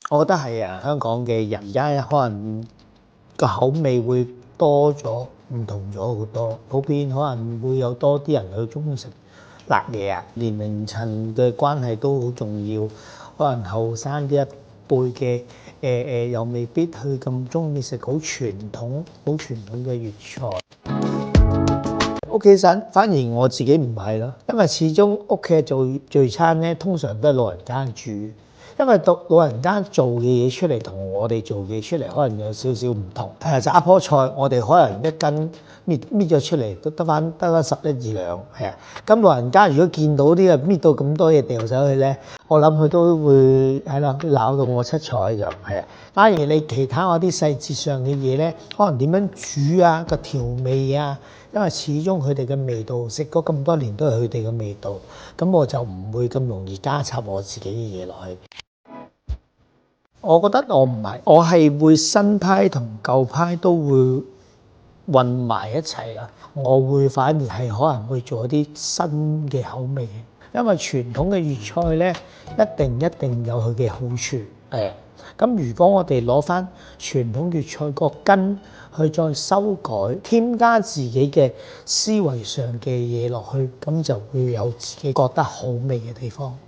我覺得係啊，香港嘅人而家可能個口味會多咗，唔同咗好多。普遍可能會有多啲人去中意食辣嘢啊，年齡層嘅關係都好重要。可能後生啲一輩嘅又未必去咁中意食好傳統、嘅粵菜。屋企反而我自己唔係咯，因為始終屋企做聚餐咧，通常都係老人家煮。因為老人家做嘅嘢出嚟同我哋做嘅嘢出嚟可能有少少唔同。摘一棵菜，我哋可能一斤搣咗出嚟都得翻11、2兩，係啊。咁老人家如果見到啲啊搣到咁多嘢掉上去咧，我諗佢都會係啦鬧到我七彩咁，係啊。反而你其他嗰啲細節上嘅嘢咧，可能點樣煮啊個調味啊，因為始終佢哋嘅味道食咗咁多年都係佢哋嘅味道，咁我就唔會咁容易加插我自己嘅嘢落去。我覺得我唔係，我係會新派同舊派都會混埋一齊啦。我會反而係可能會做一啲新嘅口味，因為傳統嘅粵菜咧，一定有佢嘅好處。咁如果我哋攞翻傳統粵菜個根去再修改，添加自己嘅思維上嘅嘢落去，咁就會有自己覺得好味嘅地方。